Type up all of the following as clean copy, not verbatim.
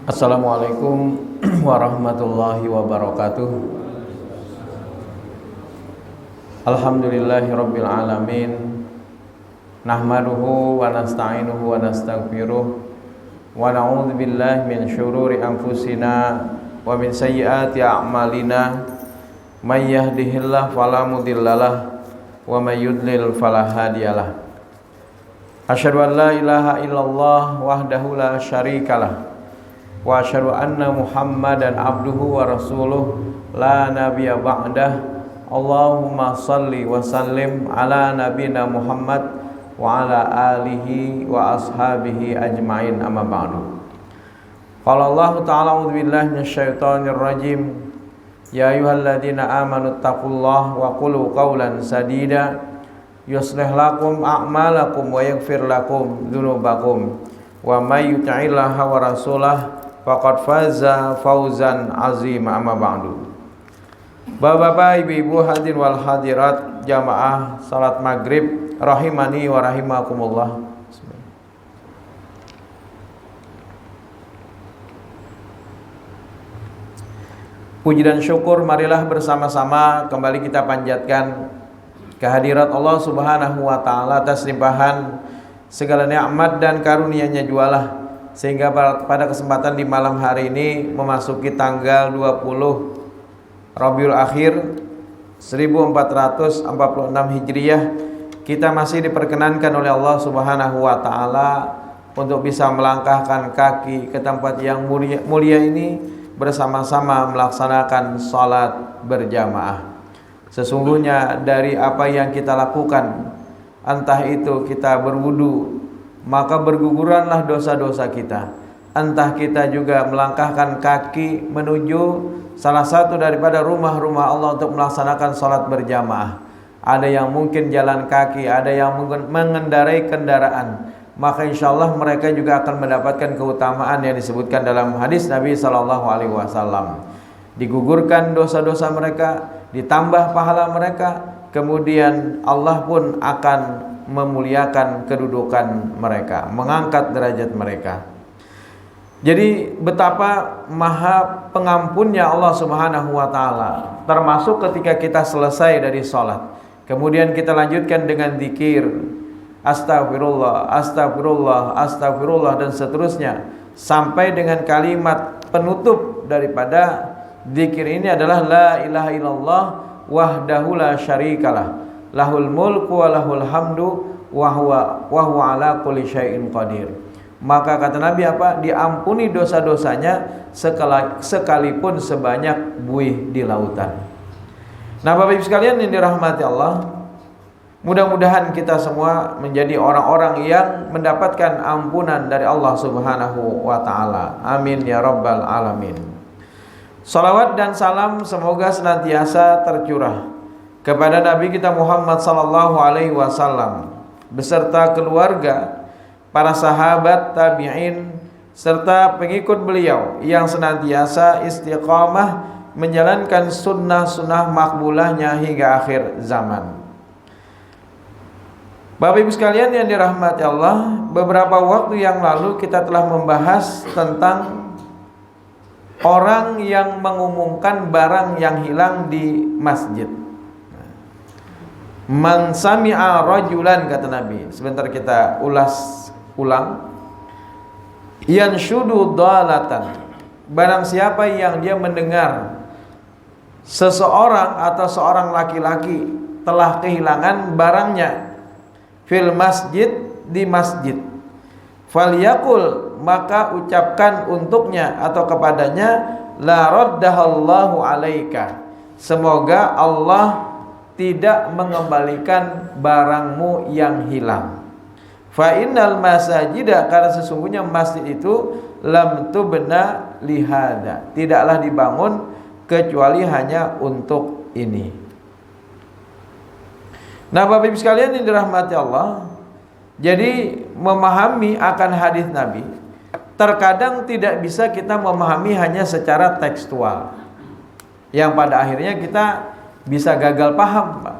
Assalamualaikum warahmatullahi wabarakatuh. Alhamdulillahirabbil alamin. Nahmaduhu wa nasta'inuhu wa nastaghfiruh wa na'udzu billahi min syururi anfusina wa min sayyiati a'malina. May yahdihillahu fala mudhillalah wa may yudlil fala hadiyalah. Asyhadu an la ilaha illallah wahdahu la syarikalah wa asyhadu anna Muhammadan abduhu wa rasuluh la nabiyya ba'dah. Allahumma salli wa sallim ala nabiyina Muhammad wa ala alihi wa ashabihi ajma'in, amma ba'du. Qala Allah ta'ala a'udzu billahi minasyaitonir rajim. Ya ayyuhalladzina amanu taqullaha wa qulu qawlan sadida yuslih lakum a'malakum wa yaghfir lakum dzunubakum wa may yuti'illaha wa rasulahu faqad faza fauzan azim, amma ba'du. Bapak-bapak, ibu-ibu, hadirin wal hadirat jamaah salat maghrib rahimani wa rahimakumullah. Puji dan syukur marilah bersama-sama kembali kita panjatkan kehadirat Allah Subhanahu wa taala atas limpahan segala nikmat dan karunia-Nya jualah, sehingga pada kesempatan di malam hari ini memasuki tanggal 20 Rabiul Akhir 1446 Hijriah, kita masih diperkenankan oleh Allah Subhanahu wa taala untuk bisa melangkahkan kaki ke tempat yang mulia ini bersama-sama melaksanakan salat berjamaah. Sesungguhnya dari apa yang kita lakukan, entah itu kita berwudu, maka berguguranlah dosa-dosa kita. Entah kita juga melangkahkan kaki menuju salah satu daripada rumah-rumah Allah untuk melaksanakan salat berjamaah. Ada yang mungkin jalan kaki, ada yang mengendarai kendaraan, maka insyaallah mereka juga akan mendapatkan keutamaan yang disebutkan dalam hadis Nabi SAW. Digugurkan dosa-dosa mereka, ditambah pahala mereka, kemudian Allah pun akan memuliakan kedudukan mereka, mengangkat derajat mereka. Jadi betapa maha pengampunnya Allah Subhanahu wa taala, termasuk ketika kita selesai dari salat, kemudian kita lanjutkan dengan zikir astagfirullah, astagfirullah, astagfirullah dan seterusnya sampai dengan kalimat penutup daripada zikir ini adalah la ilaha illallah wahdahu la syarikalah lahul mulku wa lahul hamdu wa huwa ala kulli syai'in qadir. Maka kata Nabi apa? Diampuni dosa-dosanya sekalipun sebanyak buih di lautan. Nah, Bapak Ibu sekalian yang dirahmati Allah, mudah-mudahan kita semua menjadi orang-orang yang mendapatkan ampunan dari Allah Subhanahu wa taala. Amin ya rabbal alamin. Salawat dan salam semoga senantiasa tercurah kepada Nabi kita Muhammad sallallahu alaihi wasallam beserta keluarga, para sahabat, tabi'in serta pengikut beliau yang senantiasa istiqamah menjalankan sunnah-sunnah makbulahnya hingga akhir zaman. Bapak Ibu sekalian yang dirahmati Allah, beberapa waktu yang lalu kita telah membahas tentang orang yang mengumumkan barang yang hilang di masjid. Man sami'a rajulan, kata Nabi. Sebentar kita ulang. Yanshudu dhalatan, barang siapa yang dia mendengar seseorang atau seorang laki-laki telah kehilangan barangnya fil masjid, di masjid, falyakul, maka ucapkan untuknya atau kepadanya la raddahallahu alaika, semoga Allah tidak mengembalikan barangmu yang hilang. Fa innal masajida, karena sesungguhnya masjid itu lam tubna lihada, tidaklah dibangun kecuali hanya untuk ini. Nah, Bapak Ibu sekalian yang dirahmati Allah, jadi memahami akan hadis Nabi terkadang tidak bisa kita memahami hanya secara tekstual, yang pada akhirnya kita bisa gagal paham, Pak.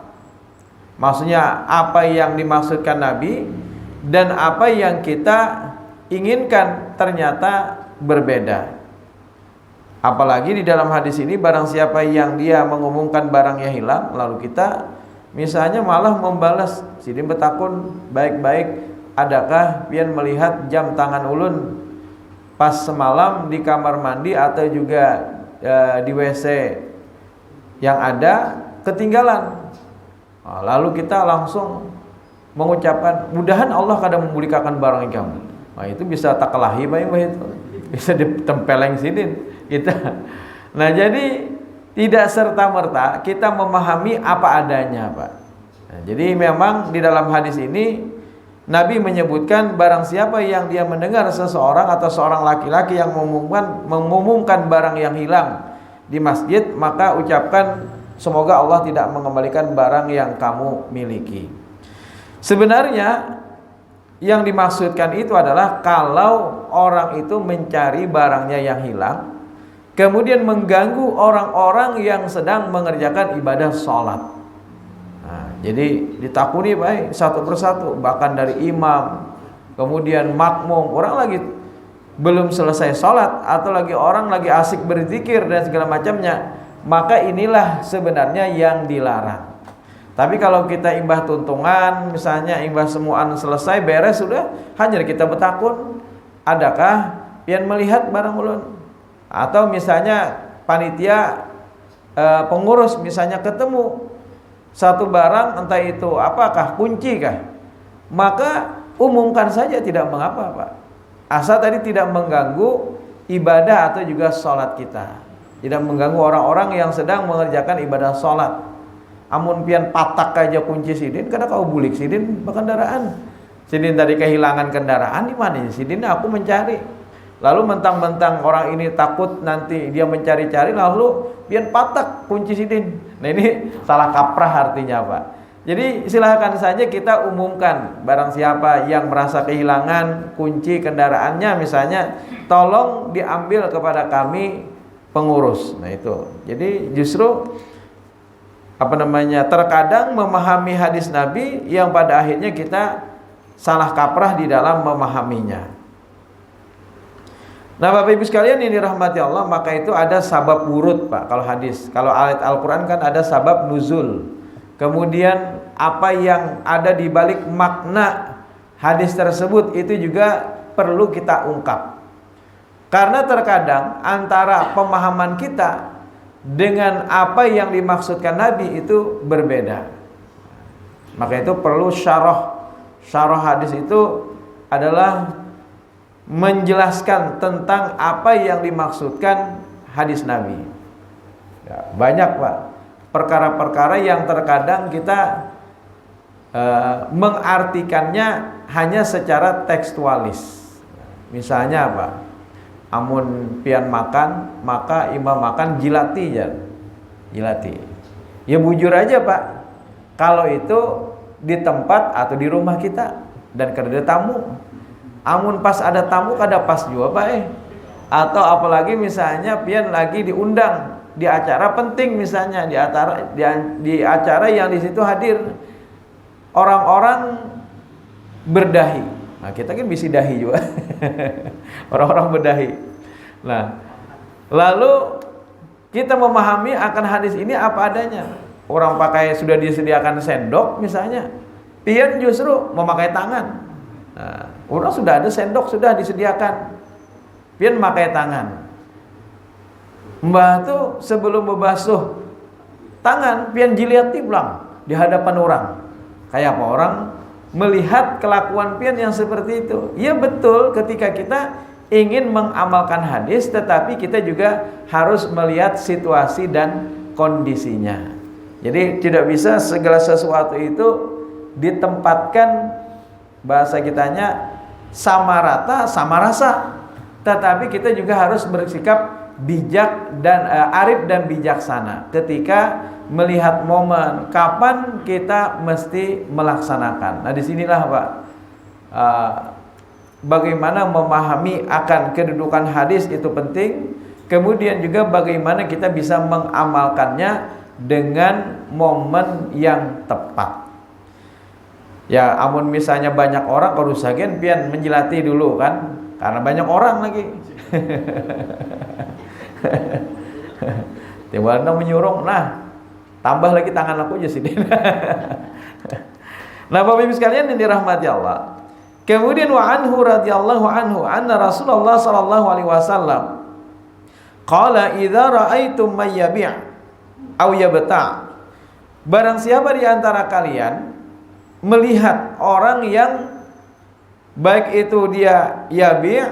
Maksudnya apa yang dimaksudkan Nabi dan apa yang kita inginkan ternyata berbeda. Apalagi di dalam hadis ini, barang siapa yang dia mengumumkan barangnya hilang, lalu kita misalnya malah membalas, sidin betakun baik-baik, adakah pian melihat jam tangan ulun pas semalam di kamar mandi atau juga di WC yang ada ketinggalan. Lalu kita langsung mengucapkan, mudahan Allah kadang memulihkan barang kamu. Itu bisa takalahi Pak, itu bisa ditempeleng sidin kita. Nah, jadi tidak serta-merta kita memahami apa adanya, Pak. Nah, jadi memang di dalam hadis ini Nabi menyebutkan barang siapa yang dia mendengar seseorang atau seorang laki-laki yang mengumumkan barang yang hilang di masjid, maka ucapkan semoga Allah tidak mengembalikan barang yang kamu miliki. Sebenarnya yang dimaksudkan itu adalah kalau orang itu mencari barangnya yang hilang, kemudian mengganggu orang-orang yang sedang mengerjakan ibadah sholat. Nah, jadi ditakuni baik satu persatu, bahkan dari imam, kemudian makmum, orang lagi belum selesai sholat atau lagi orang lagi asik berzikir dan segala macamnya, maka inilah sebenarnya yang dilarang. Tapi kalau kita imbah tuntungan, misalnya imbah semuaan selesai beres sudah, hanya kita betakun, adakah pian melihat barang ulun? Atau misalnya panitia pengurus misalnya ketemu satu barang, entah itu apakah kunci kah, maka umumkan saja, tidak mengapa Pak, asal tadi tidak mengganggu ibadah atau juga sholat kita, tidak mengganggu orang-orang yang sedang mengerjakan ibadah sholat. Amun pian patak aja kunci sidin, karena kau bulik sidin berkendaraan, sidin tadi kehilangan kendaraan, di mana sidin aku mencari. Lalu mentang-mentang orang ini takut nanti dia mencari-cari, lalu pian patak kunci sidin. Nah, ini salah kaprah artinya Pak. Jadi silahkan saja kita umumkan, barang siapa yang merasa kehilangan kunci kendaraannya misalnya, tolong diambil kepada kami pengurus. Nah itu, jadi justru terkadang memahami hadis Nabi yang pada akhirnya kita salah kaprah di dalam memahaminya. Nah, Bapak Ibu sekalian yang dirahmati Allah, maka itu ada sabab wurud Pak. Kalau hadis, kalau ayat Al-Quran kan ada sabab nuzul. Kemudian apa yang ada di balik makna hadis tersebut itu juga perlu kita ungkap. Karena terkadang antara pemahaman kita dengan apa yang dimaksudkan Nabi itu berbeda. Maka itu perlu syarah. Syarah hadis itu adalah menjelaskan tentang apa yang dimaksudkan hadis Nabi. Ya, banyak Pak perkara-perkara yang terkadang kita mengartikannya hanya secara tekstualis. Misalnya apa? Amun pian makan, maka imam makan jilati ya. Jilati. Ya bujur aja Pak, kalau itu di tempat atau di rumah kita dan kada tamu. Amun pas ada tamu kada pas juga Pak Atau apalagi misalnya pian lagi diundang di acara penting, misalnya di acara yang di situ hadir orang-orang berdahi. Nah, kita kan bisa dahi juga. Orang-orang berdahi. Nah, lalu kita memahami akan hadis ini apa adanya. Orang pakai sudah disediakan sendok misalnya, pian justru memakai tangan. Nah, orang sudah ada sendok sudah disediakan, pian memakai tangan. Mbah tuh sebelum membasuh tangan, pian jiliati pulang di hadapan orang. Kayak apa orang melihat kelakuan pian yang seperti itu? Ya betul, ketika kita ingin mengamalkan hadis, tetapi kita juga harus melihat situasi dan kondisinya. Jadi tidak bisa segala sesuatu itu ditempatkan, bahasa kitanya sama rata sama rasa, tetapi kita juga harus bersikap bijak dan arif dan bijaksana ketika melihat momen kapan kita mesti melaksanakan. Nah, disinilah Pak, bagaimana memahami akan kedudukan hadis itu penting. Kemudian juga bagaimana kita bisa mengamalkannya dengan momen yang tepat. Ya, amun misalnya banyak orang, kalau usahakan pian menjilati dulu kan, karena banyak orang lagi. Tiba-tiba menyuruh, nah tambah lagi tangan aku aja sih. Nah, Bapak Ibu sekalian yang dirahmati Allah. Kemudian wa anhu radhiyallahu anhu anna Rasulullah sallallahu alaihi wasallam qala idza ra'aitum may yabi' aw yabta'. Barang siapa di antara kalian melihat orang yang baik itu dia yabi',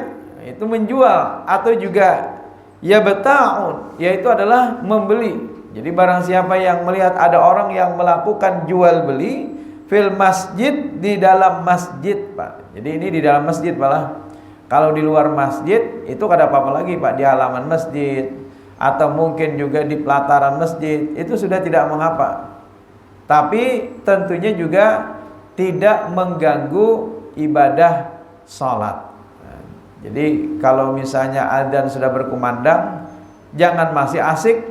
itu menjual, atau juga yabta'un, yaitu adalah membeli. Jadi barang siapa yang melihat ada orang yang melakukan jual beli fil masjid, di dalam masjid, Pak. Jadi ini di dalam masjid, Pak. Kalau di luar masjid itu kada apa-apa lagi, Pak, di halaman masjid atau mungkin juga di pelataran masjid, itu sudah tidak mengapa. Tapi tentunya juga tidak mengganggu ibadah salat. Nah, jadi kalau misalnya adzan sudah berkumandang, jangan masih asik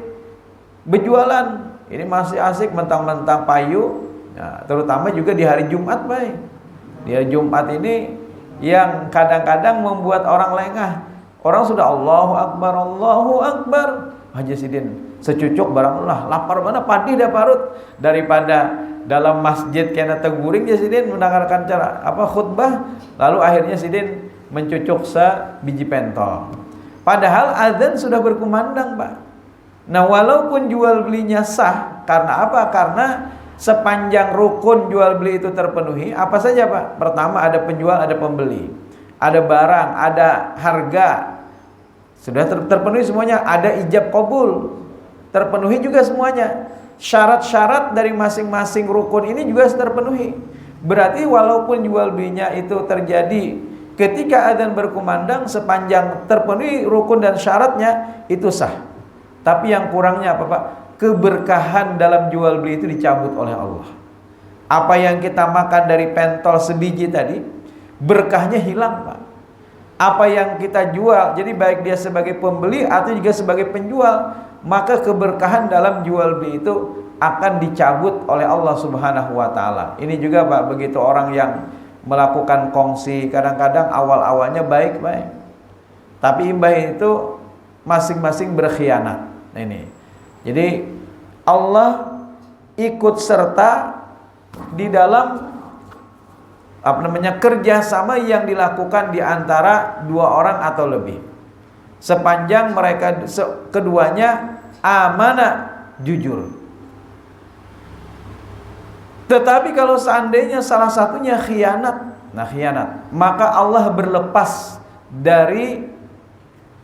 berjualan. Ini masih asik mentang-mentang payu. Nah, terutama juga di hari Jumat, baik. Di hari Jumat ini yang kadang-kadang membuat orang lengah. Orang sudah Allahu Akbar. Haji Sidin secucuk baranglah, lapar mana padi dah parut, daripada dalam masjid kena teguring ya Sidin mendengarkan cara khutbah, lalu akhirnya Sidin mencucuk sebiji pentol. Padahal azan sudah berkumandang, Pak. Nah, walaupun jual belinya sah, karena apa? Karena sepanjang rukun jual beli itu terpenuhi, apa saja, Pak? Pertama, ada penjual, ada pembeli, ada barang, ada harga, sudah terpenuhi semuanya. Ada ijab qabul, terpenuhi juga semuanya. Syarat-syarat dari masing-masing rukun ini juga terpenuhi. Berarti walaupun jual belinya itu terjadi ketika adzan berkumandang, sepanjang terpenuhi rukun dan syaratnya, itu sah. Tapi yang kurangnya apa, Pak? Keberkahan dalam jual beli itu dicabut oleh Allah. Apa yang kita makan dari pentol sebiji tadi, berkahnya hilang, Pak. Apa yang kita jual, jadi baik dia sebagai pembeli atau juga sebagai penjual, maka keberkahan dalam jual beli itu akan dicabut oleh Allah Subhanahu wa taala. Ini juga, Pak, begitu orang yang melakukan kongsi, kadang-kadang awal-awalnya baik-baik, tapi imbah itu masing-masing berkhianat. Ini. Jadi Allah ikut serta di dalam kerjasama yang dilakukan di antara dua orang atau lebih, sepanjang mereka keduanya amanah, jujur. Tetapi kalau seandainya salah satunya khianat, maka Allah berlepas dari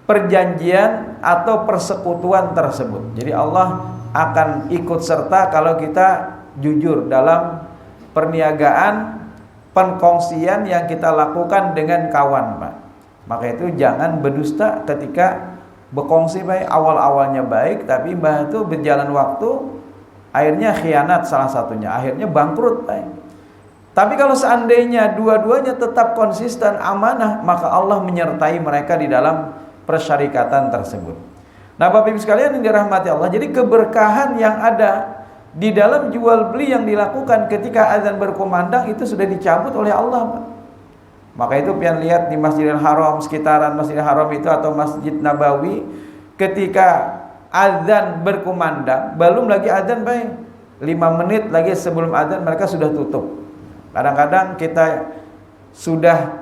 perjanjian atau persekutuan tersebut. Jadi Allah akan ikut serta kalau kita jujur dalam perniagaan, penkongsian yang kita lakukan dengan kawan, Pak. Maka itu jangan berdusta ketika berkongsi, baik awal-awalnya baik, tapi mbah itu berjalan waktu akhirnya khianat salah satunya, akhirnya bangkrut, Pak. Tapi kalau seandainya dua-duanya tetap konsisten amanah, maka Allah menyertai mereka di dalam persyarikatan tersebut. Nah, Bapak Ibu sekalian yang dirahmati Allah, jadi keberkahan yang ada di dalam jual beli yang dilakukan ketika azan berkumandang itu sudah dicabut oleh Allah, Pak. Maka itu pian lihat di Masjidil Haram, sekitaran Masjidil Haram itu atau Masjid Nabawi, ketika azan berkumandang, belum lagi azan, baik 5 menit lagi sebelum azan mereka sudah tutup. Kadang-kadang kita sudah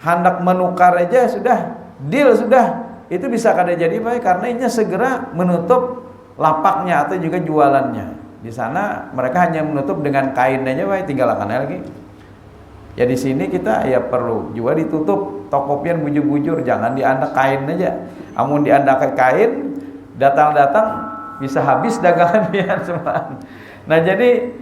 hendak menukar aja sudah deal, sudah itu bisa kada jadi, baik, karena ini segera menutup lapaknya atau juga jualannya. Di sana mereka hanya menutup dengan kain aja, baik, tinggal akan lagi. Ya di sini kita ya perlu juga ditutup toko pian bujur-bujur, jangan diandak kain aja. Amun diandak kain, datang-datang bisa habis dagangan pian semua. Nah, jadi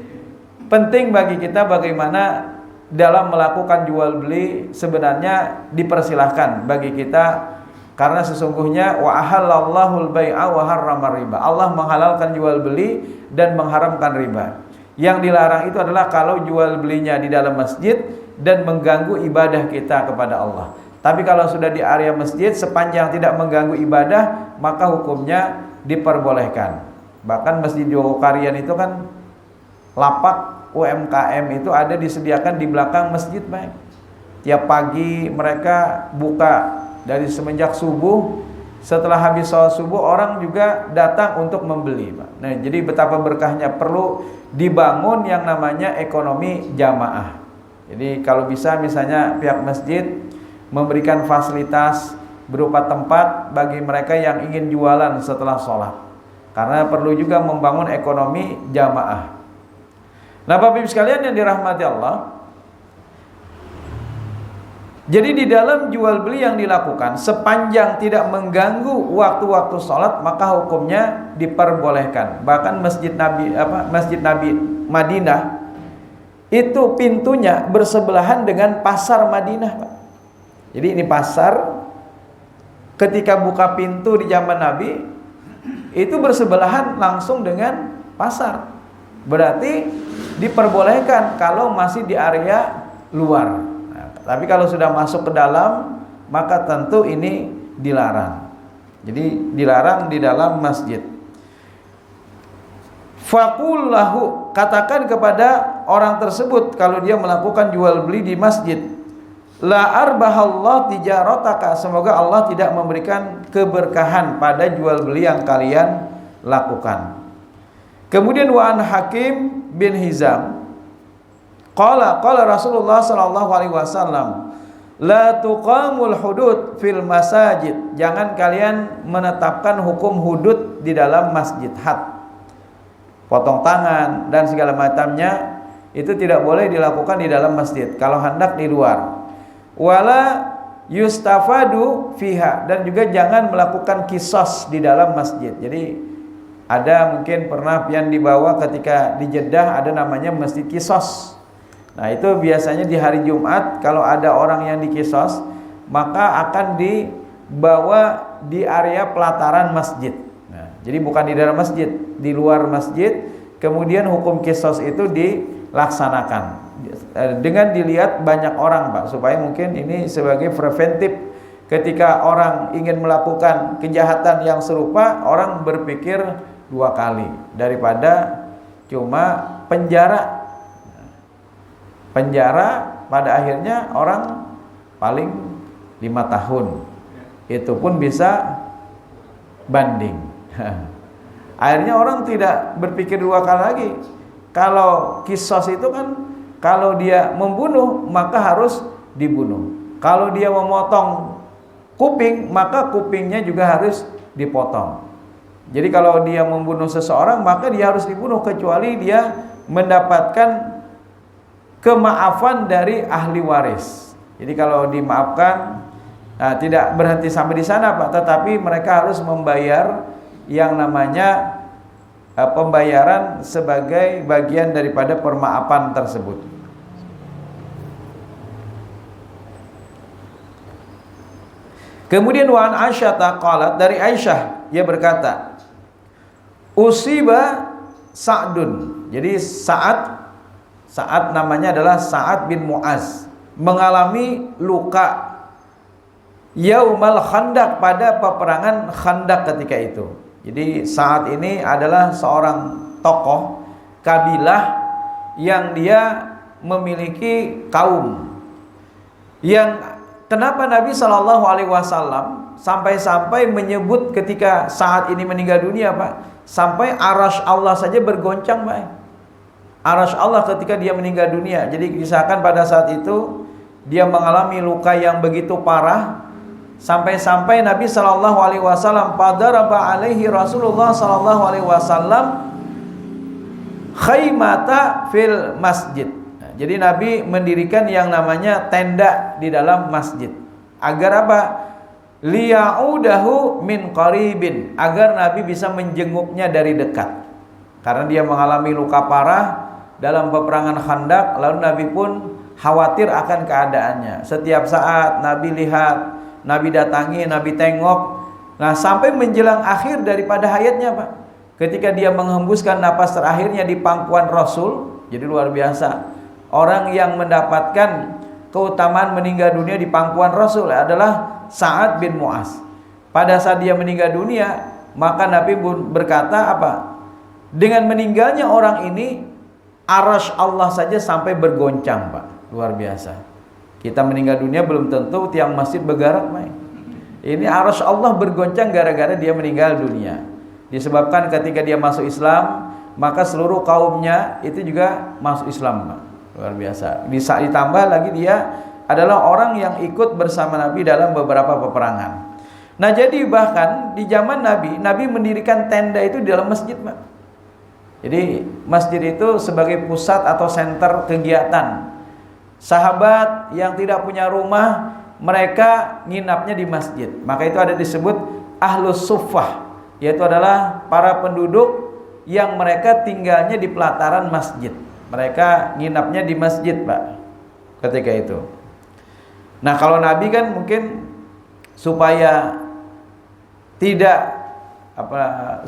penting bagi kita bagaimana dalam melakukan jual beli sebenarnya dipersilahkan bagi kita, karena sesungguhnya wa ahallallahul bai'a wa harrama riba. Allah menghalalkan jual beli dan mengharamkan riba. Yang dilarang itu adalah kalau jual belinya di dalam masjid dan mengganggu ibadah kita kepada Allah. Tapi kalau sudah di area masjid sepanjang tidak mengganggu ibadah, maka hukumnya diperbolehkan. Bahkan Masjid Jogokarian itu kan lapak UMKM itu ada disediakan di belakang masjid, baik. Tiap pagi mereka buka Dari semenjak subuh, setelah habis sholat subuh orang juga datang untuk membeli, Pak. Nah, jadi betapa berkahnya, perlu dibangun yang namanya ekonomi jamaah. Jadi kalau bisa misalnya pihak masjid memberikan fasilitas berupa tempat bagi mereka yang ingin jualan setelah sholat, karena perlu juga membangun ekonomi jamaah. Nah, Bapak Ibu sekalian yang dirahmati Allah, jadi di dalam jual beli yang dilakukan sepanjang tidak mengganggu waktu-waktu sholat, maka hukumnya diperbolehkan. Bahkan Masjid Nabi Madinah itu pintunya bersebelahan dengan pasar Madinah, Pak. Jadi ini pasar, ketika buka pintu di zaman Nabi itu bersebelahan langsung dengan pasar. Berarti diperbolehkan kalau masih di area luar. Tapi kalau sudah masuk ke dalam, maka tentu ini dilarang. Jadi dilarang di dalam masjid. Faqul lahu, katakan kepada orang tersebut kalau dia melakukan jual beli di masjid, la arbahallah tijarataka, semoga Allah tidak memberikan keberkahan pada jual beli yang kalian lakukan. Kemudian wa an Hakim bin Hizam qala Rasulullah sallallahu alaihi wasallam, la tuqamul hudud fil masajid, jangan kalian menetapkan hukum hudud di dalam masjid. Had, potong tangan dan segala macamnya, itu tidak boleh dilakukan di dalam masjid, kalau hendak di luar. Wala yustafadu fiha, dan juga jangan melakukan kisos di dalam masjid. Jadi ada mungkin pernah pian dibawa ketika di Jeddah, ada namanya masjid kisos. Nah, itu biasanya di hari Jumat kalau ada orang yang dikisos, maka akan dibawa di area pelataran masjid. Nah, jadi bukan di dalam masjid, di luar masjid. Kemudian hukum kisos itu dilaksanakan dengan dilihat banyak orang, Pak, supaya mungkin ini sebagai preventif. Ketika orang ingin melakukan kejahatan yang serupa, orang berpikir dua kali daripada cuma penjara pada akhirnya orang paling 5 tahun, itu pun bisa banding. Akhirnya orang tidak berpikir dua kali lagi. Kalau kisos itu kan, kalau dia membunuh maka harus dibunuh. Kalau dia memotong kuping, maka kupingnya juga harus dipotong. Jadi kalau dia membunuh seseorang, maka dia harus dibunuh, kecuali dia mendapatkan kemaafan dari ahli waris. Jadi kalau dimaafkan, nah, tidak berhenti sampai di sana, Pak, tetapi mereka harus membayar yang namanya pembayaran sebagai bagian daripada permaafan tersebut. Kemudian wa an Aisyah qalat, dari Aisyah ia berkata, usiba Sa'dun. Jadi Sa'ad namanya adalah Sa'ad bin Mu'az, mengalami luka Yaumal Khandaq, pada peperangan Khandaq ketika itu. Jadi Sa'ad ini adalah seorang tokoh kabilah yang dia memiliki kaum yang, kenapa Nabi Shallallahu Alaihi Wasallam sampai-sampai menyebut ketika Sa'ad ini meninggal dunia, Pak, sampai arasy Allah saja bergoncang, Pak. Arasy Allah ketika dia meninggal dunia. Jadi kisahkan pada saat itu dia mengalami luka yang begitu parah, sampai-sampai Nabi Shallallahu Alaihi Wasallam padaraba alaihi Rasulullah Shallallahu Alaihi Wasallam khaymata fil masjid. Jadi Nabi mendirikan yang namanya tenda di dalam masjid. Agar apa? Liya'udahu min qaribin, agar Nabi bisa menjenguknya dari dekat. Karena dia mengalami luka parah dalam peperangan Khandaq, lalu Nabi pun khawatir akan keadaannya. Setiap saat Nabi lihat, Nabi datangi, Nabi tengok. Nah, sampai menjelang akhir daripada hayatnya, Pak, ketika dia menghembuskan napas terakhirnya di pangkuan Rasul. Jadi luar biasa. Orang yang mendapatkan keutamaan meninggal dunia di pangkuan Rasul adalah Sa'ad bin Mu'az. Pada saat dia meninggal dunia, maka Nabi berkata apa? Dengan meninggalnya orang ini, arasy Allah saja sampai bergoncang, Pak. Luar biasa. Kita meninggal dunia belum tentu tiang masjid bergerak, Pak. Ini arsy Allah bergoncang gara-gara dia meninggal dunia. Disebabkan ketika dia masuk Islam, maka seluruh kaumnya itu juga masuk Islam, Pak. Luar biasa. Bisa ditambah lagi dia adalah orang yang ikut bersama Nabi dalam beberapa peperangan. Nah, jadi bahkan di zaman Nabi, Nabi mendirikan tenda itu di dalam masjid, Pak. Jadi masjid itu sebagai pusat atau senter kegiatan. Sahabat yang tidak punya rumah, mereka nginapnya di masjid. Maka itu ada disebut ahlus suffah, yaitu adalah para penduduk yang mereka tinggalnya di pelataran masjid. Mereka nginapnya di masjid, Pak, ketika itu. Nah, kalau Nabi kan mungkin supaya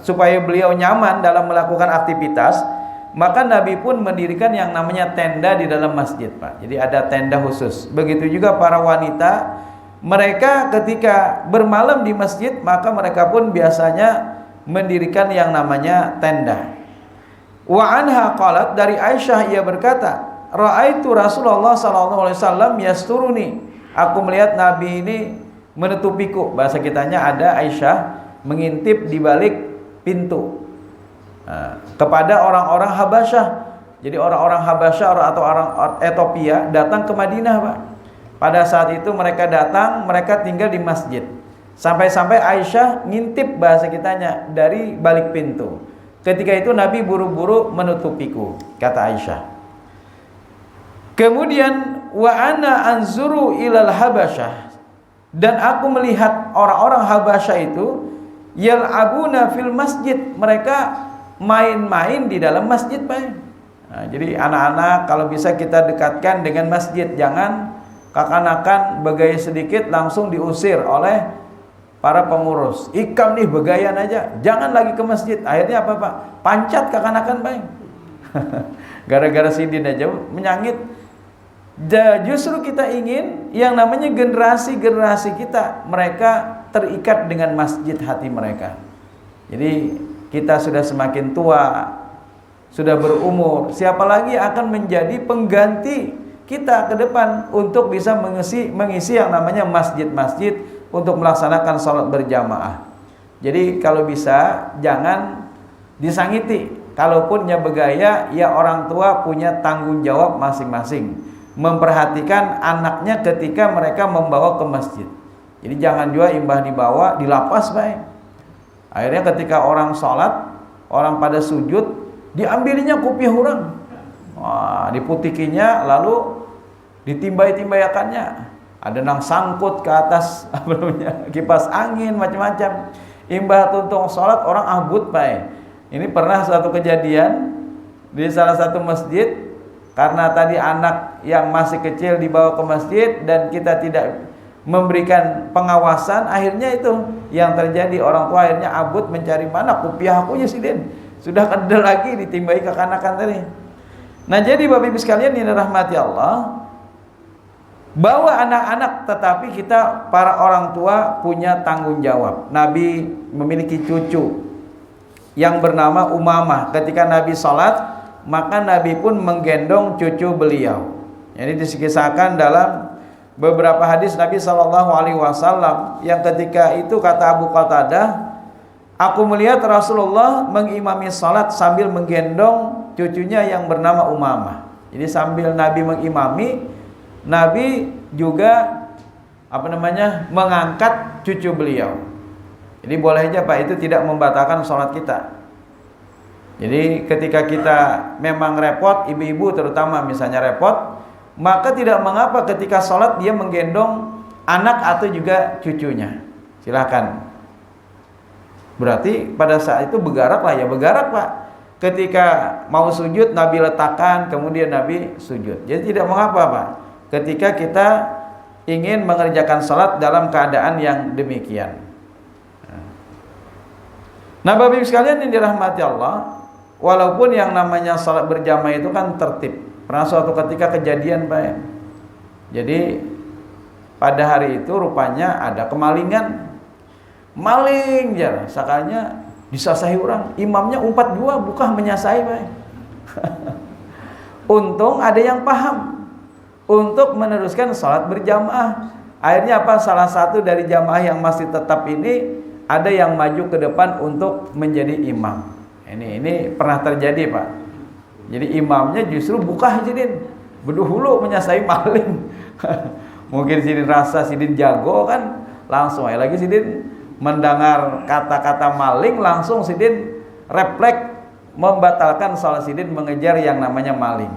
supaya beliau nyaman dalam melakukan aktivitas, maka Nabi pun mendirikan yang namanya tenda di dalam masjid, Pak. Jadi ada tenda khusus. Begitu juga para wanita, mereka ketika bermalam di masjid, maka mereka pun biasanya mendirikan yang namanya tenda. Wa anha qalat, dari Aisyah ia berkata, ra'aitu Rasulullah sallallahu alaihi wasallam yasturuni. Aku melihat Nabi ini menutupiku. Bahasa kitanya ada Aisyah mengintip di balik pintu. Kepada orang-orang Habasyah. Jadi orang-orang Habasyah atau orang Ethiopia datang ke Madinah, Pak. Pada saat itu mereka datang, mereka tinggal di masjid. Sampai-sampai Aisyah ngintip, bahasa kitanya, dari balik pintu. Ketika itu Nabi buru-buru menutupiku, kata Aisyah. Kemudian wa ana anzuru ilal Habasyah, dan aku melihat orang-orang Habasyah itu yal'abuna fil masjid, mereka main-main di dalam masjid, Pak. Nah, jadi anak-anak kalau bisa kita dekatkan dengan masjid, jangan kekanakan begaya sedikit langsung diusir oleh para pengurus. Ikam nih begayan aja, jangan lagi ke masjid. Akhirnya apa, Pak? Pancat kekanakan, Pak. Gara-gara sidin aja menyangit. Justru kita ingin yang namanya generasi-generasi kita, mereka terikat dengan masjid hati mereka. Jadi kita sudah semakin tua, sudah berumur, siapa lagi akan menjadi pengganti kita ke depan untuk bisa mengisi yang namanya masjid-masjid untuk melaksanakan sholat berjamaah. Jadi kalau bisa jangan disangiti. Kalaupun bergaya, ya orang tua punya tanggung jawab masing-masing memperhatikan anaknya ketika mereka membawa ke masjid. Jadi jangan juga imbah dibawa dilapas, baik. Akhirnya ketika orang sholat, orang pada sujud, diambilnya kopiah orang, diputikinya, lalu ditimbai-timbayakannya. Ada nang sangkut ke atas kipas angin, macam-macam. Imbah tuntung sholat, orang abut, baik. Ini pernah suatu kejadian di salah satu masjid, karena tadi anak yang masih kecil dibawa ke masjid dan kita tidak memberikan pengawasan, akhirnya itu yang terjadi, orang tua akhirnya abut mencari mana kopiah akunya sih, Den. Sudah kedel lagi ditimbai kekanakan tadi. Nah, jadi Bapak Ibu sekalian yang dirahmati Allah, bawa anak-anak, tetapi kita para orang tua punya tanggung jawab. Nabi memiliki cucu yang bernama Umamah. Ketika Nabi sholat, maka Nabi pun menggendong cucu beliau. Jadi dikisahkan dalam beberapa hadis Nabi SAW yang ketika itu kata Abu Qatadah, aku melihat Rasulullah mengimami salat sambil menggendong cucunya yang bernama Umamah. Jadi sambil Nabi mengimami, Nabi juga mengangkat cucu beliau. Jadi boleh aja, Pak, itu tidak membatalkan salat kita. Jadi ketika kita memang repot, ibu-ibu terutama misalnya repot, maka tidak mengapa ketika sholat dia menggendong anak atau juga cucunya. Silahkan. Berarti pada saat itu bergerak lah, ya bergerak, Pak. Ketika mau sujud, Nabi letakkan, kemudian Nabi sujud. Jadi tidak mengapa, Pak, ketika kita ingin mengerjakan sholat dalam keadaan yang demikian. Nah, Bapak Ibu sekalian yang dirahmati Allah, walaupun yang namanya sholat berjamaah itu kan tertib. Pernah suatu ketika kejadian, Pak. Jadi pada hari itu rupanya ada kemalingan. Maling jar, sakanya disasahi orang. Imamnya umpat dua, bukan menyasai, Pak. Untung ada yang paham untuk meneruskan sholat berjamaah. Akhirnya apa? Salah satu dari jamaah yang masih tetap ini ada yang maju ke depan untuk menjadi imam. Ini pernah terjadi, Pak. Jadi imamnya justru buka Sidin, berdahulu menyasai maling. Mungkin Sidin rasa Sidin jago kan, langsung aja lagi Sidin mendengar kata-kata maling, langsung Sidin refleks membatalkan salat Sidin mengejar yang namanya maling.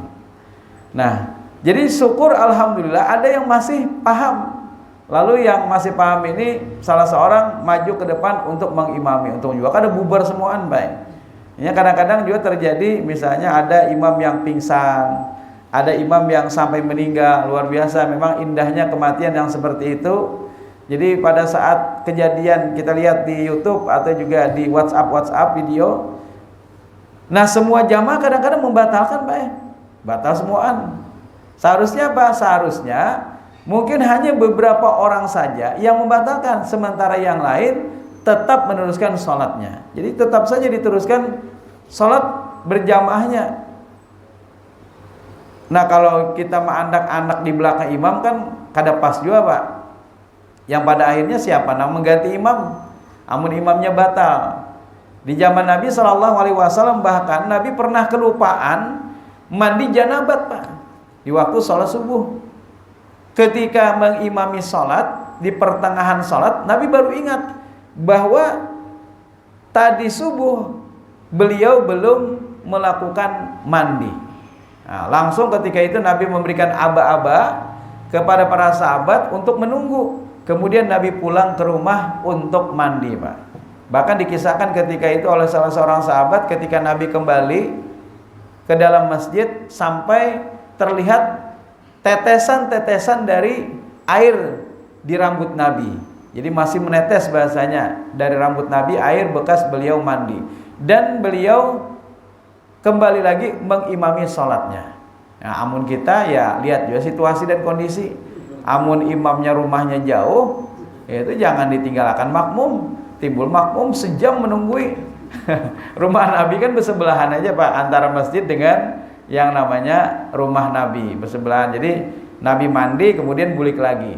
Nah, jadi syukur alhamdulillah ada yang masih paham. Lalu yang masih paham ini salah seorang maju ke depan untuk mengimami, untuk juga kada bubar semuaan, baik. Ini kadang-kadang juga terjadi, misalnya ada imam yang pingsan, ada imam yang sampai meninggal, luar biasa. Memang indahnya kematian yang seperti itu. Jadi pada saat kejadian kita lihat di YouTube atau juga di WhatsApp video, nah semua jamaah kadang-kadang membatalkan, baik, batal semuaan. Seharusnya apa? Seharusnya mungkin hanya beberapa orang saja yang membatalkan, sementara yang lain tetap meneruskan sholatnya. Jadi tetap saja diteruskan sholat berjamaahnya. Nah kalau kita anak-anak di belakang imam kan kada pas juga, Pak. Yang pada akhirnya siapa? Nah mengganti imam, amun imamnya batal. Di zaman Nabi SAW bahkan Nabi pernah kelupaan mandi janabat, Pak, di waktu sholat subuh. Ketika mengimami sholat, di pertengahan sholat, Nabi baru ingat bahwa tadi subuh beliau belum melakukan mandi. Nah, langsung ketika itu Nabi memberikan aba-aba kepada para sahabat untuk menunggu. Kemudian Nabi pulang ke rumah untuk mandi, Pak. Bahkan dikisahkan ketika itu oleh salah seorang sahabat, ketika Nabi kembali ke dalam masjid sampai terlihat tetesan-tetesan dari air di rambut Nabi. Jadi masih menetes bahasanya dari rambut Nabi, air bekas beliau mandi. Dan beliau kembali lagi mengimami sholatnya. Nah, amun kita ya lihat juga situasi dan kondisi. Amun imamnya rumahnya jauh, itu jangan ditinggalkan makmum. Timbul makmum sejam menunggui. Rumah Nabi kan bersebelahan aja, Pak, antara masjid dengan yang namanya rumah Nabi, bersebelahan. Jadi Nabi mandi kemudian bulik lagi.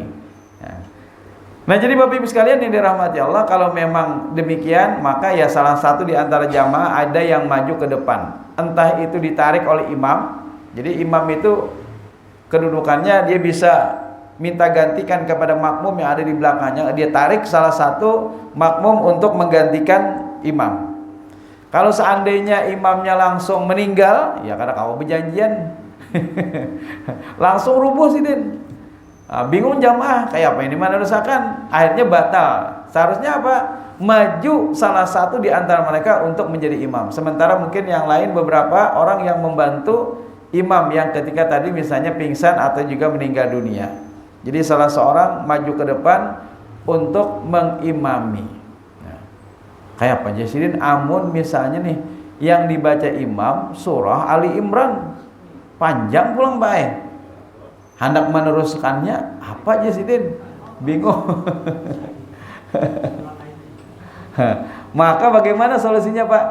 Nah jadi Bapak Ibu sekalian yang dirahmati Allah, kalau memang demikian maka ya salah satu di antara jamaah ada yang maju ke depan. Entah itu ditarik oleh imam. Jadi imam itu kedudukannya dia bisa minta gantikan kepada makmum yang ada di belakangnya. Dia tarik salah satu makmum untuk menggantikan imam. Kalau seandainya imamnya langsung meninggal, ya karena kau berjanjian, langsung rubuh Sidin. Bingung jamaah, kayak apa ini mana rusakan? Akhirnya batal. Seharusnya apa? Maju salah satu di antara mereka untuk menjadi imam. Sementara mungkin yang lain beberapa orang yang membantu imam yang ketika tadi misalnya pingsan atau juga meninggal dunia. Jadi salah seorang maju ke depan untuk mengimami. Kayak apa Jasidin? Amun misalnya nih yang dibaca imam surah Ali Imran panjang pulang baik, hendak meneruskannya apa Jasidin? Bingung. Maka bagaimana solusinya, Pak?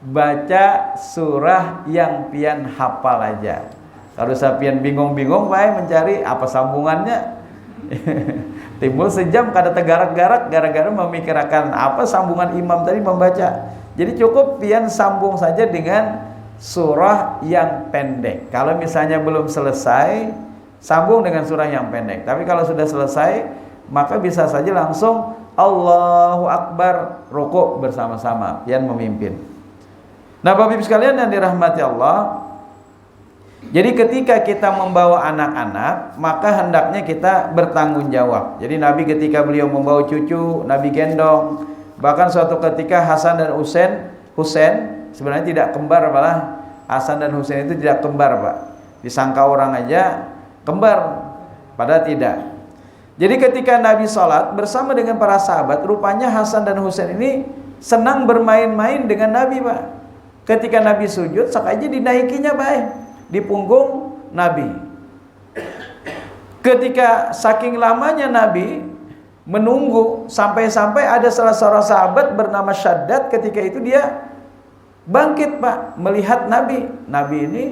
Baca surah yang pian hafal aja. Kalau sapian bingung-bingung Pak mencari apa sambungannya. Timbul sejam kada tegarak-garak gara-gara memikirkan apa sambungan imam tadi membaca. Jadi cukup pian sambung saja dengan surah yang pendek. Kalau misalnya belum selesai, sambung dengan surah yang pendek. Tapi kalau sudah selesai, maka bisa saja langsung Allahu Akbar, rukuk bersama-sama pian memimpin. Nah, Bapak Ibu sekalian yang dirahmati Allah, jadi ketika kita membawa anak-anak, maka hendaknya kita bertanggung jawab. Jadi Nabi ketika beliau membawa cucu, Nabi gendong. Bahkan suatu ketika Hasan dan Husain sebenarnya tidak kembar, malah Hasan dan Husain itu tidak kembar, Pak. Disangka orang aja kembar, padahal tidak. Jadi ketika Nabi sholat bersama dengan para sahabat, rupanya Hasan dan Husain ini senang bermain-main dengan Nabi, Pak. Ketika Nabi sujud, sengaja dinaikinya, Pak, di punggung Nabi. Ketika saking lamanya Nabi menunggu, sampai-sampai ada salah seorang sahabat bernama Syaddad, ketika itu dia bangkit, Pak, melihat Nabi. Nabi ini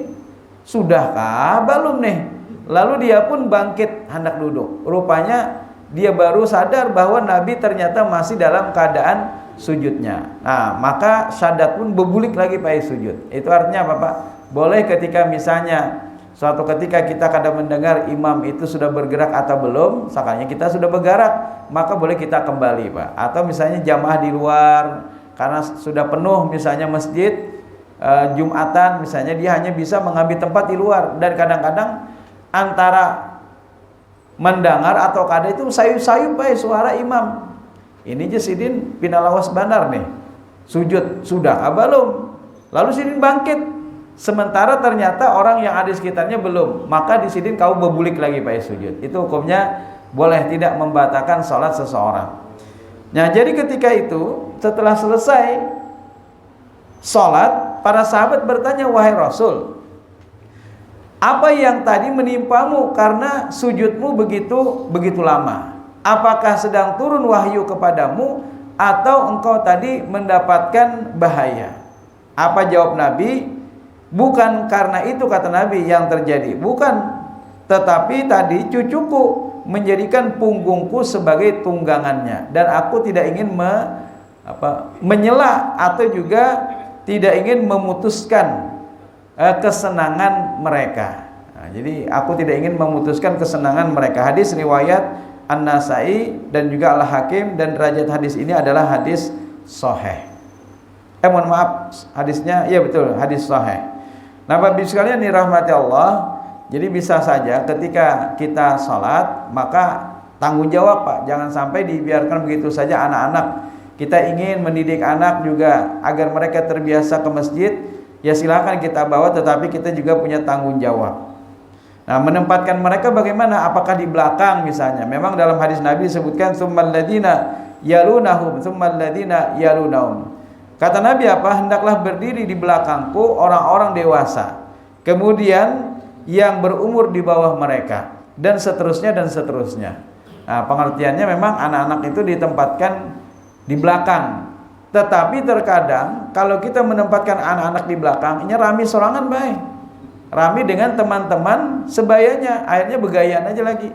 sudahkah belum nih? Lalu dia pun bangkit hendak duduk. Rupanya dia baru sadar bahwa Nabi ternyata masih dalam keadaan sujudnya. Nah, maka syahadat pun berbulik lagi pada sujud. Itu artinya apa, Pak? Boleh ketika misalnya suatu ketika kita kadang mendengar imam itu sudah bergerak atau belum, misalnya kita sudah bergerak, maka boleh kita kembali, Pak. Atau misalnya jamaah di luar karena sudah penuh misalnya masjid Jumatan, misalnya dia hanya bisa mengambil tempat di luar, dan kadang-kadang antara mendengar atau kada itu sayu-sayu Pak suara imam. Ini je sidin pinalawas bandar nih. Sujud sudah belum? Lalu sidin bangkit. Sementara ternyata orang yang ada di sekitarnya belum, maka di sini kau berbulik lagi pada sujud. Itu hukumnya boleh tidak membatalkan sholat seseorang. Nah, jadi ketika itu setelah selesai sholat, para sahabat bertanya, wahai Rasul, apa yang tadi menimpamu karena sujudmu begitu lama? Apakah sedang turun wahyu kepadamu atau engkau tadi mendapatkan bahaya? Apa jawab Nabi? Bukan karena itu, kata Nabi, yang terjadi. Bukan. Tetapi tadi cucuku menjadikan punggungku sebagai tunggangannya. Dan aku tidak ingin menyela atau juga tidak ingin memutuskan kesenangan mereka. Nah, jadi aku tidak ingin memutuskan kesenangan mereka. Hadis riwayat An-Nasai dan juga Al-Hakim, dan derajat hadis ini adalah hadis sahih. Mohon maaf, hadisnya, ya betul, hadis sahih. Nah, Bapak sekalian dirahmati Allah, jadi bisa saja ketika kita sholat, maka tanggung jawab, Pak. Jangan sampai dibiarkan begitu saja anak-anak. Kita ingin mendidik anak juga agar mereka terbiasa ke masjid, ya silakan kita bawa, tetapi kita juga punya tanggung jawab. Nah, menempatkan mereka bagaimana? Apakah di belakang misalnya? Memang dalam hadis Nabi disebutkan tsummal ladzina yalunahum tsummal ladzina yalunahum. Kata Nabi apa? Hendaklah berdiri di belakangku orang-orang dewasa, kemudian yang berumur di bawah mereka, dan seterusnya dan seterusnya. Nah, pengertiannya memang anak-anak itu ditempatkan di belakang. Tetapi terkadang kalau kita menempatkan anak-anak di belakang, ini rami sorangan baik, rami dengan teman-teman sebayanya, akhirnya begayaan aja lagi.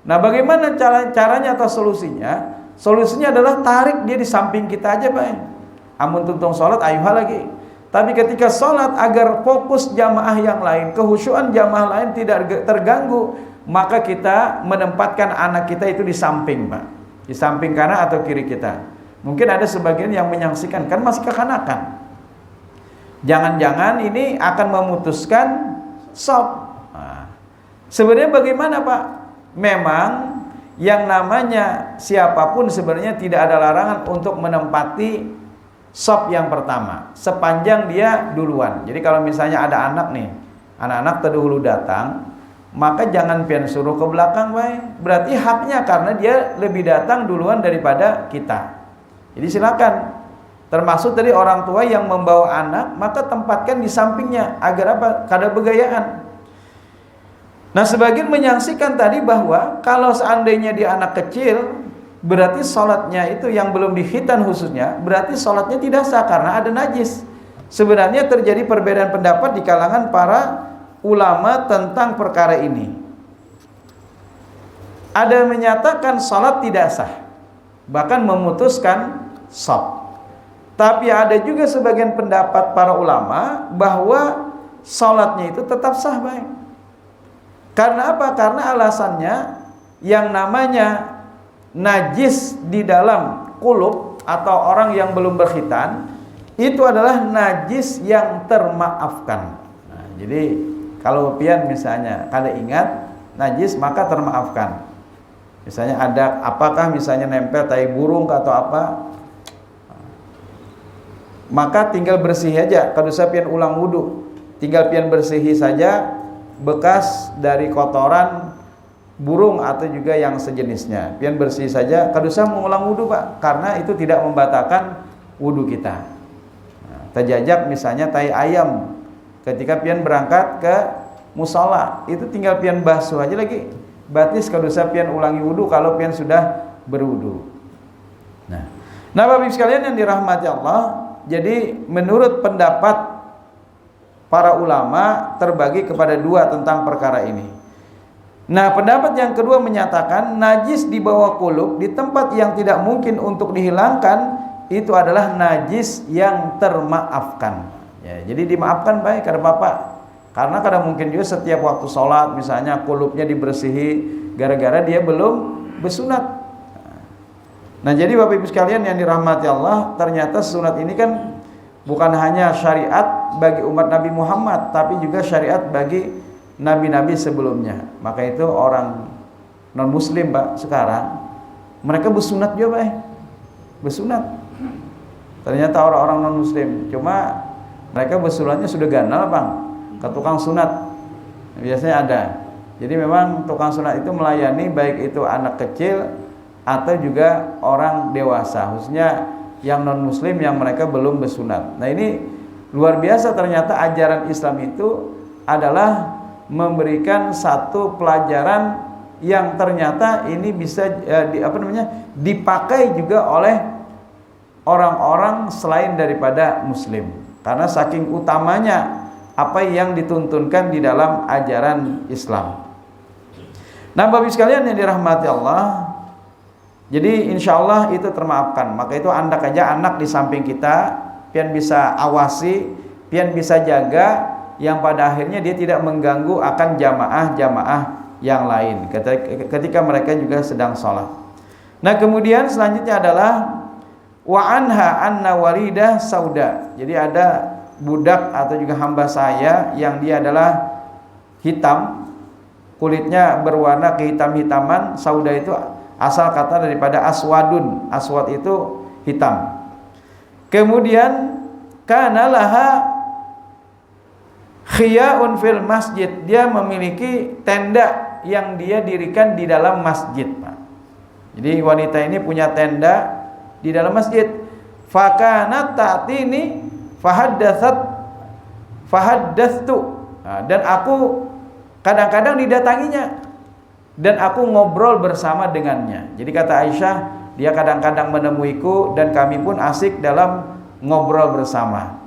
Nah, bagaimana caranya atau solusinya? Solusinya adalah tarik dia di samping kita aja baik. Amun tuntung sholat ayuha lagi. Tapi ketika sholat agar fokus jamaah yang lain, kehusyuan jamaah lain tidak terganggu, maka kita menempatkan anak kita itu di samping, Pak, di samping kanan atau kiri kita. Mungkin ada sebagian yang menyaksikan, kan masih kekanakan, jangan-jangan ini akan memutuskan shop. Nah, sebenarnya bagaimana, Pak? Memang yang namanya siapapun sebenarnya tidak ada larangan untuk menempati sop yang pertama, sepanjang dia duluan. Jadi kalau misalnya ada anak nih, anak-anak terdahulu datang, maka jangan pian suruh ke belakang, baik. Berarti haknya karena dia lebih datang duluan daripada kita. Jadi silakan. Termasuk tadi orang tua yang membawa anak, maka tempatkan di sampingnya agar apa? Kada begayaan. Nah, sebagian menyaksikan tadi bahwa kalau seandainya dia anak kecil, berarti sholatnya itu yang belum dihitan khususnya, berarti sholatnya tidak sah karena ada najis. Sebenarnya terjadi perbedaan pendapat di kalangan para ulama tentang perkara ini. Ada yang menyatakan sholat tidak sah, bahkan memutuskan shop. Tapi ada juga sebagian pendapat para ulama bahwa sholatnya itu tetap sah baik. Karena apa? Karena alasannya yang namanya najis di dalam kulub atau orang yang belum berkhitan itu adalah najis yang termaafkan. Nah, jadi kalau pian misalnya kada ingat najis maka termaafkan. Misalnya ada apakah misalnya nempel tai burung atau apa, maka tinggal bersih aja. Kalau saya pian ulang wudu, tinggal pian bersihi saja bekas dari kotoran burung atau juga yang sejenisnya, pian bersih saja. Kalau saya mengulang wudu, Pak, karena itu tidak membatalkan wudu kita. Nah, terjajak misalnya tai ayam, ketika pian berangkat ke musola, itu tinggal pian basuh aja lagi, batis kalau saya pian ulangi wudu kalau pian sudah berwudu. Nah, Bapak sekalian yang dirahmati Allah, jadi menurut pendapat para ulama terbagi kepada dua tentang perkara ini. Nah, pendapat yang kedua menyatakan najis di bawah kulub di tempat yang tidak mungkin untuk dihilangkan itu adalah najis yang termaafkan. Ya, jadi dimaafkan baik karena Bapak. Karena kadang mungkin juga setiap waktu sholat misalnya kulubnya dibersihi gara-gara dia belum bersunat. Nah, jadi Bapak Ibu sekalian yang dirahmati Allah, ternyata sunat ini kan bukan hanya syariat bagi umat Nabi Muhammad, tapi juga syariat bagi nabi-nabi sebelumnya. Maka itu orang non muslim Pak sekarang mereka bersunat juga Pak, bersunat. Ternyata orang-orang non muslim, cuma mereka bersunatnya sudah ganal Bang, ke tukang sunat biasanya ada. Jadi memang tukang sunat itu melayani baik itu anak kecil atau juga orang dewasa, khususnya yang non muslim yang mereka belum bersunat. Nah, ini luar biasa, ternyata ajaran Islam itu adalah memberikan satu pelajaran yang ternyata ini bisa dipakai juga oleh orang-orang selain daripada muslim. Karena saking utamanya apa yang dituntunkan di dalam ajaran Islam. Nah, Bapak Ibu sekalian yang dirahmati Allah, jadi insya Allah itu termaafkan. Maka itu anda aja anak di samping kita, pian bisa awasi, pian bisa jaga, yang pada akhirnya dia tidak mengganggu akan jamaah-jamaah yang lain ketika mereka juga sedang sholat. Nah, kemudian selanjutnya adalah wa anha anna waridah sauda. Jadi ada budak atau juga hamba saya yang dia adalah hitam, kulitnya berwarna kehitam-hitaman. Sauda itu asal kata daripada aswadun, aswad itu hitam. Kemudian kana laha khiyaun fil masjid, dia memiliki tenda yang dia dirikan di dalam masjid, Pak. Jadi wanita ini punya tenda di dalam masjid. Fakanat ta'tini fahaddatstu. Nah, dan aku kadang-kadang didatanginya dan aku ngobrol bersama dengannya. Jadi kata Aisyah, dia kadang-kadang menemuiku dan kami pun asik dalam ngobrol bersama.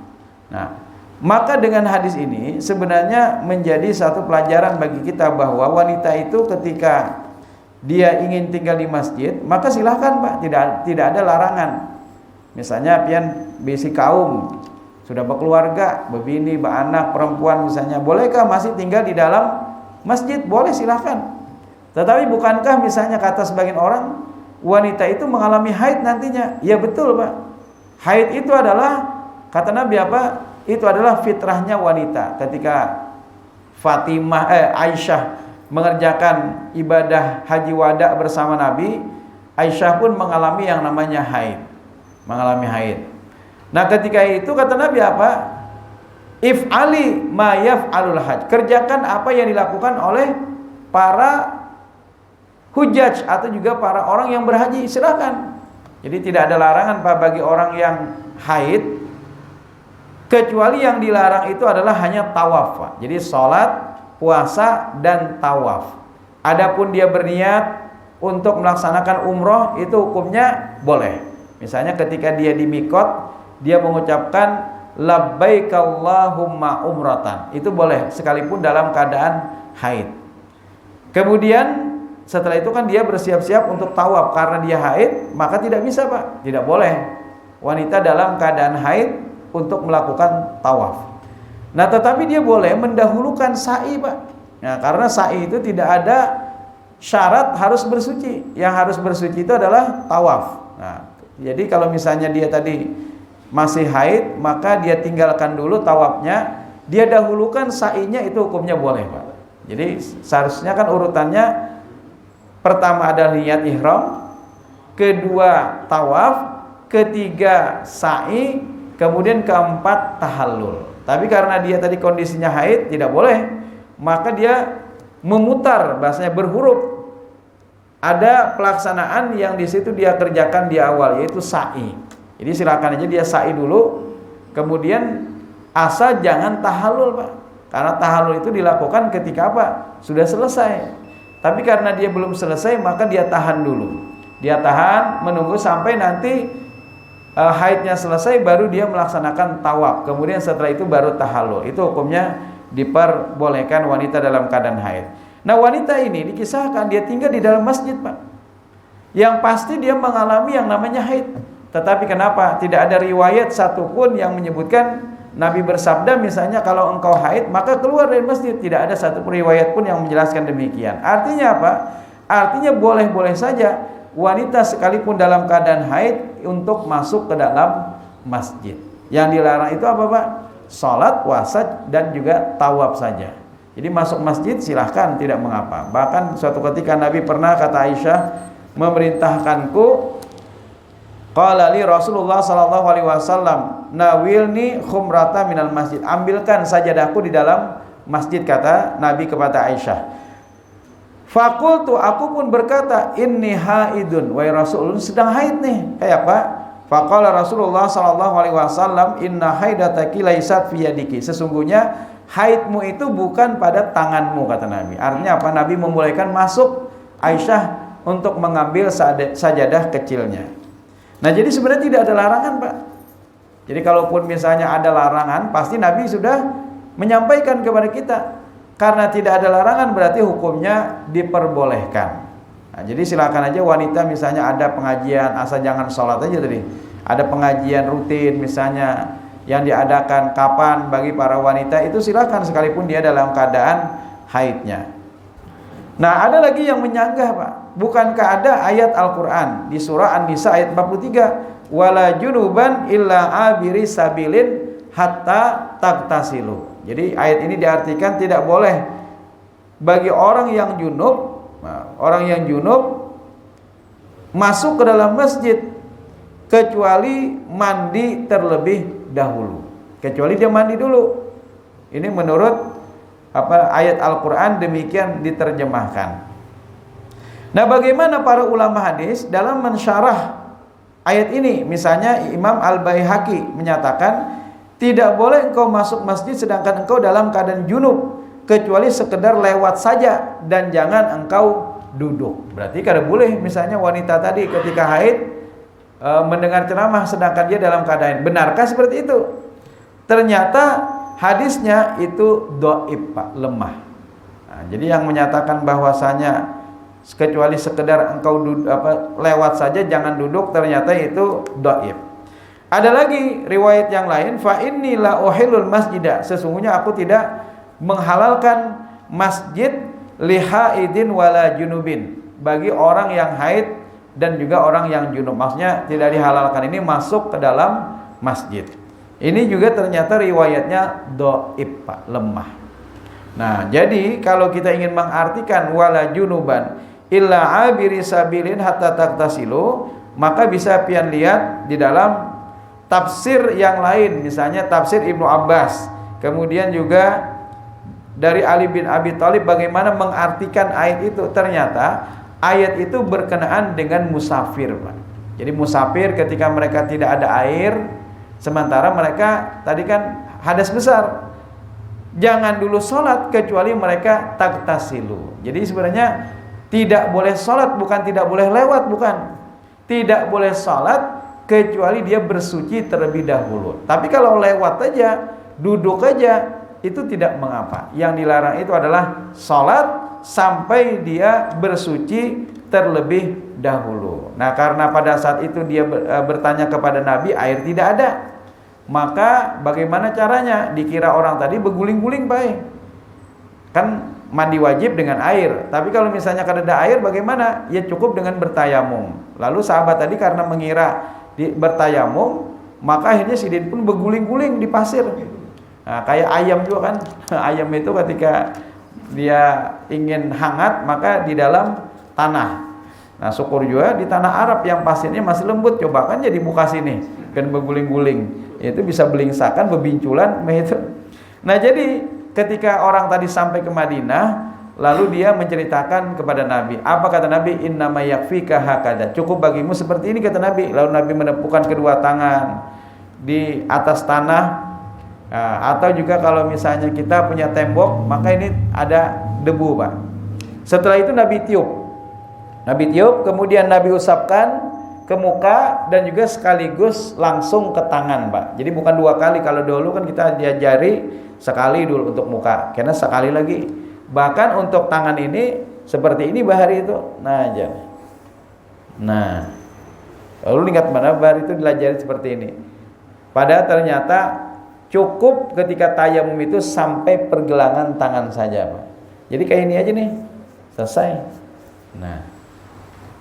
Nah, maka dengan hadis ini sebenarnya menjadi satu pelajaran bagi kita bahwa wanita itu ketika dia ingin tinggal di masjid, maka silahkan Pak, tidak ada larangan. Misalnya pian bisi kaum sudah berkeluarga, berbini, beranak, perempuan misalnya, bolehkah masih tinggal di dalam masjid? Boleh, silahkan. Tetapi bukankah misalnya kata sebagian orang wanita itu mengalami haid nantinya? Ya betul Pak. Haid itu adalah kata Nabi apa? Itu adalah fitrahnya wanita. Ketika Aisyah mengerjakan ibadah haji wada bersama Nabi, Aisyah pun mengalami yang namanya haid, mengalami haid. Nah, ketika itu kata Nabi apa? If'ali ma yaf'alul hajj. Kerjakan apa yang dilakukan oleh para hujjaj atau juga para orang yang berhaji, silakan. Jadi tidak ada larangan Pak bagi orang yang haid, kecuali yang dilarang itu adalah hanya tawaf, Pak. Jadi sholat, puasa, dan tawaf. Adapun dia berniat untuk melaksanakan umroh, itu hukumnya boleh. Misalnya ketika dia di mikot, dia mengucapkan labbaik Allahumma umratan, itu boleh sekalipun dalam keadaan haid. Kemudian setelah itu kan dia bersiap-siap untuk tawaf. Karena dia haid, maka tidak bisa Pak, tidak boleh wanita dalam keadaan haid untuk melakukan tawaf. Nah, tetapi dia boleh mendahulukan sa'i Pak. Nah, karena sa'i itu tidak ada syarat harus bersuci. Yang harus bersuci itu adalah tawaf. Nah, jadi kalau misalnya dia tadi masih haid, maka dia tinggalkan dulu tawafnya, dia dahulukan sa'inya, itu hukumnya boleh Pak. Jadi seharusnya kan urutannya pertama adalah niat ihram, kedua tawaf, ketiga sa'i, kemudian keempat tahallul. Tapi karena dia tadi kondisinya haid, tidak boleh, maka dia memutar, bahasanya berhuruf. Ada pelaksanaan yang di situ dia kerjakan di awal, yaitu sa'i. Jadi silakan aja dia sa'i dulu, kemudian asal jangan tahallul Pak. Karena tahallul itu dilakukan ketika apa? Sudah selesai. Tapi karena dia belum selesai, maka dia tahan dulu. Dia tahan menunggu sampai nanti haidnya selesai, baru dia melaksanakan tawaf. Kemudian setelah itu baru tahallul. Itu hukumnya diperbolehkan wanita dalam keadaan haid. Nah, wanita ini dikisahkan dia tinggal di dalam masjid, Pak. Yang pasti dia mengalami yang namanya haid. Tetapi kenapa tidak ada riwayat satupun yang menyebutkan Nabi bersabda misalnya kalau engkau haid maka keluar dari masjid. Tidak ada satupun riwayat pun yang menjelaskan demikian. Artinya apa? Artinya boleh-boleh saja wanita sekalipun dalam keadaan haid untuk masuk ke dalam masjid. Yang dilarang itu apa, Pak? Salat, puasa, dan juga tawaf saja. Jadi masuk masjid silahkan, tidak mengapa. Bahkan suatu ketika Nabi pernah, kata Aisyah, memerintahkanku, qala li Rasulullah sallallahu alaihi wasallam, nawilni khumrata minal masjid. Ambilkan sajadahku di dalam masjid, kata Nabi kepada Aisyah. Fakultu, aku pun berkata, inni haidun, wahai Rasul, sedang haid nih. Kayak apa? Faqala Rasulullah sallallahu alaihi wasallam, inna haidataki laisat fi yadiki. Sesungguhnya haidmu itu bukan pada tanganmu, kata Nabi. Artinya apa? Nabi membolehkan masuk Aisyah untuk mengambil sajadah kecilnya. Nah, jadi sebenarnya tidak ada larangan, Pak. Jadi kalaupun misalnya ada larangan, pasti Nabi sudah menyampaikan kepada kita. Karena tidak ada larangan berarti hukumnya diperbolehkan. Nah, jadi silakan aja wanita misalnya ada pengajian, asal jangan sholat aja tadi. Ada pengajian rutin misalnya yang diadakan kapan bagi para wanita, itu silakan sekalipun dia dalam keadaan haidnya. Nah, ada lagi yang menyanggah, Pak. Bukankah ada ayat Al-Quran di surah An-Nisa ayat 43, wala junuban illa abiri sabilin hatta tagtasilu. Jadi ayat ini diartikan tidak boleh bagi orang yang junub, masuk ke dalam masjid kecuali mandi terlebih dahulu. Kecuali dia mandi dulu. Ini menurut ayat Al-Quran demikian diterjemahkan. Nah, bagaimana para ulama hadis dalam mensyarah ayat ini? Misalnya Imam Al-Baihaqi menyatakan tidak boleh engkau masuk masjid sedangkan engkau dalam keadaan junub, kecuali sekedar lewat saja dan jangan engkau duduk. Berarti kada boleh misalnya wanita tadi ketika haid mendengar ceramah sedangkan dia dalam keadaan. Benarkah seperti itu? Ternyata hadisnya itu dhaif, Pak, lemah. Nah, jadi yang menyatakan bahwasanya kecuali sekedar engkau lewat saja jangan duduk, ternyata itu dhaif. Ada lagi riwayat yang lain, fa inni la uhillul masjidah, sesungguhnya aku tidak menghalalkan masjid li haidin wala junubin, bagi orang yang haid dan juga orang yang junub. Maksudnya tidak dihalalkan ini masuk ke dalam masjid. Ini juga ternyata riwayatnya dhaif, Pak, lemah. Nah, jadi kalau kita ingin mengartikan wala junuban illa abiri sabilin hatta tagtasilu, maka bisa pian lihat di dalam tafsir yang lain, misalnya tafsir Ibnu Abbas, kemudian juga dari Ali bin Abi Thalib bagaimana mengartikan ayat itu. Ternyata ayat itu berkenaan dengan musafir, Pak. Jadi musafir ketika mereka tidak ada air, sementara mereka tadi kan hadas besar, jangan dulu sholat kecuali mereka tagtasilu. Jadi sebenarnya tidak boleh sholat, bukan tidak boleh lewat, bukan. Tidak boleh sholat kecuali dia bersuci terlebih dahulu. Tapi kalau lewat aja, duduk aja, itu tidak mengapa. Yang dilarang itu adalah sholat sampai dia bersuci terlebih dahulu. Nah, karena pada saat itu dia bertanya kepada Nabi, air tidak ada. Maka bagaimana caranya? Dikira orang tadi berguling-guling, Pak. Kan mandi wajib dengan air. Tapi kalau misalnya kada ada air bagaimana? Ya cukup dengan bertayamum. Lalu sahabat tadi karena mengira bertayamum, maka akhirnya Sidin pun berguling-guling di pasir. Nah, kayak ayam juga kan. Ayam itu ketika dia ingin hangat maka di dalam tanah. Nah, syukur juga di tanah Arab yang pasirnya masih lembut. Coba kan jadi muka sini kan berguling-guling. Itu bisa belingsakan, bebinculan itu. Nah, jadi ketika orang tadi sampai ke Madinah, lalu dia menceritakan kepada Nabi. Apa kata Nabi? Innama yakfika hakada. Cukup bagimu seperti ini, kata Nabi. Lalu Nabi menepukkan kedua tangan di atas tanah. Nah, atau juga kalau misalnya kita punya tembok, maka ini ada debu, Pak. Setelah itu Nabi tiup, kemudian Nabi usapkan ke muka dan juga sekaligus langsung ke tangan, Pak. Jadi bukan dua kali. Kalau dulu kan kita diajari sekali dulu untuk muka, karena sekali lagi Bahkan untuk tangan ini seperti ini bahari itu. Nah, aja. Nah. Lalu ingat mana bahari itu dilajari seperti ini. Padahal ternyata cukup ketika tayamum itu sampai pergelangan tangan saja, Pak. Jadi kayak ini aja nih. Selesai. Nah.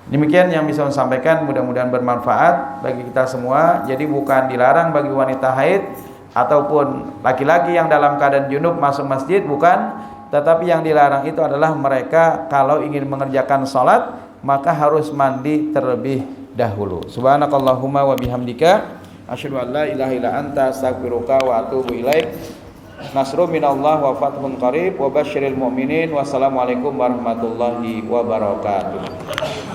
Demikian yang bisa saya sampaikan, mudah-mudahan bermanfaat bagi kita semua. Jadi bukan dilarang bagi wanita haid ataupun laki-laki yang dalam keadaan junub masuk masjid, bukan. Tetapi yang dilarang itu adalah mereka kalau ingin mengerjakan salat maka harus mandi terlebih dahulu. Subhanakallahumma wa bihamdika asyhadu an la ilaha illa anta astaghfiruka wa atubu ilaik. Nasrun minallah wa fathun qarib wa basyiril mu'minin. Wassalamualaikum warahmatullahi wabarakatuh.